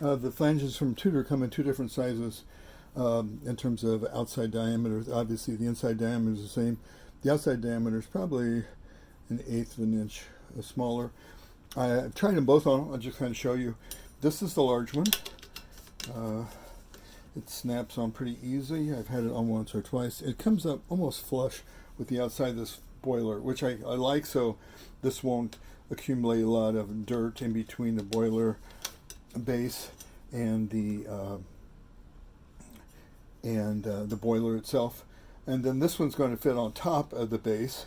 The flanges from Tudor come in two different sizes in terms of outside diameter. Obviously, the inside diameter is the same. The outside diameter is probably an eighth of an inch smaller. I've tried them both on. I'll just kind of show you. This is the large one. It snaps on pretty easy. I've had it on once or twice. It comes up almost flush with the outside of this boiler, which I like, so this won't accumulate a lot of dirt in between the boiler base and the boiler itself. And then this one's going to fit on top of the base,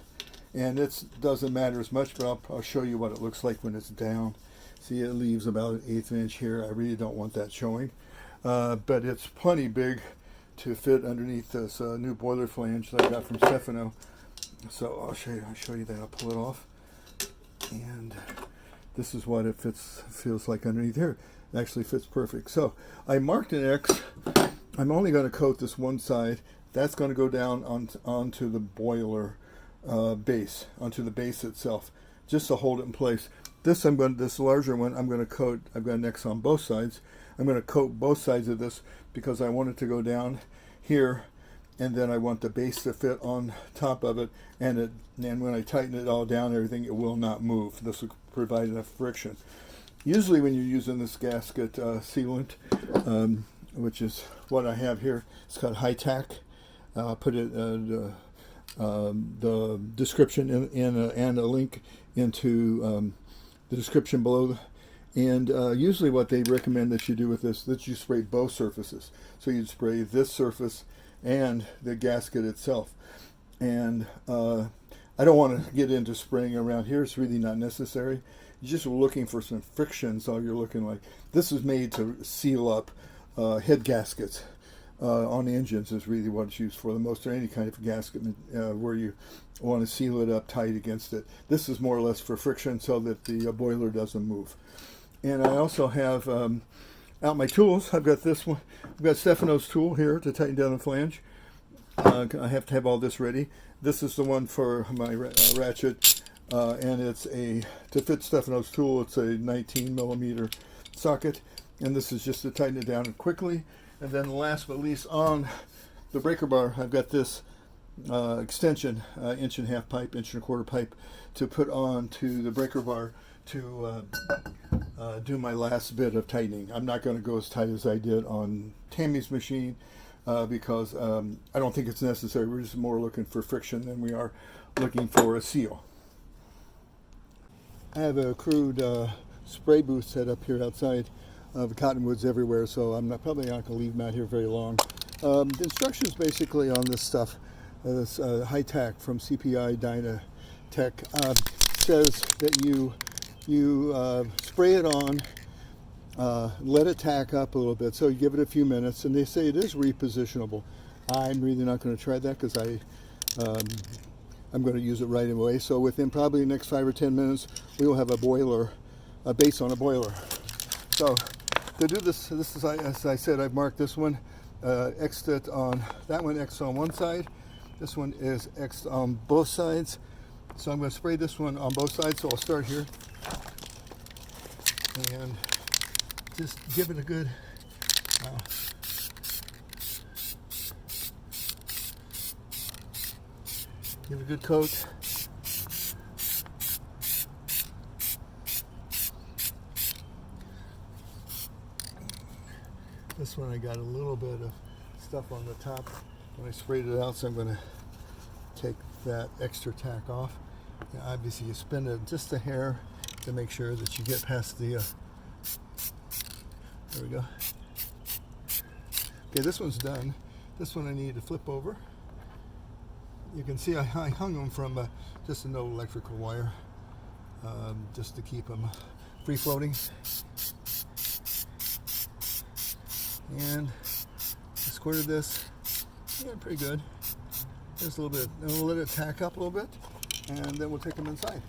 and it doesn't matter as much, but I'll show you what it looks like when it's down. See, it leaves about an eighth inch here. I really don't want that showing, but it's plenty big to fit underneath this new boiler flange that I got from Stefano. So I'll show you that. I'll pull it off, and this is what it feels like underneath here. It actually fits perfect. So I marked an X. I'm only going to coat this one side. That's going to go down onto the boiler base, onto the base itself, just to hold it in place. This larger one, I'm going to coat. I've got an X on both sides. I'm going to coat both sides of this because I want it to go down here, and then I want the base to fit on top of it. And when I tighten it all down, everything, it will not move. This will provide enough friction. Usually, when you're using this gasket sealant, which is what I have here, it's called Hi-Tac. I'll put it the description and a link into the description below. And usually what they recommend that you do with this, that you spray both surfaces. So you'd spray this surface and the gasket itself. And I don't want to get into spraying around here. It's really not necessary. You're just looking for some friction, so you're looking like this is made to seal up head gaskets on engines is really what it's used for the most, or any kind of gasket where you want to seal it up tight against it. This is more or less for friction so that the boiler doesn't move. And I also have out my tools. I've got this one. I've got Stefano's tool here to tighten down the flange. I have to have all this ready. This is the one for my ratchet, and it's to fit Stefano's tool. It's a 19 millimeter socket, and this is just to tighten it down quickly. And then last but least, on the breaker bar, I've got this extension, inch and a half pipe, inch and a quarter pipe, to put on to the breaker bar to do my last bit of tightening. I'm not going to go as tight as I did on Tammy's machine because I don't think it's necessary. We're just more looking for friction than we are looking for a seal. I have a crude spray booth set up here outside. The cottonwoods everywhere, so I'm probably not going to leave them out here very long. The instructions basically on this stuff, this Hi-Tac from CPI Dynatech, says that you spray it on, let it tack up a little bit, so you give it a few minutes, and they say it is repositionable. I'm really not going to try that because I'm going to use it right away. So within probably the next 5 or 10 minutes, we will have a base on a boiler. So to do this is, as I said, I've marked this one, X'd it on that one, X'd on one side. This one is X'd on both sides. So I'm going to spray this one on both sides. So I'll start here and just give it a good coat. This one I got a little bit of stuff on the top when I sprayed it out, so I'm going to take that extra tack off. And obviously you spin it just a hair to make sure that you get past the there we go. Okay, this one's done. This one I need to flip over. You can see I hung them from just an old electrical wire just to keep them free floating. And I squirted this, yeah, pretty good. Just a little bit, and we'll let it tack up a little bit, and then we'll take them inside.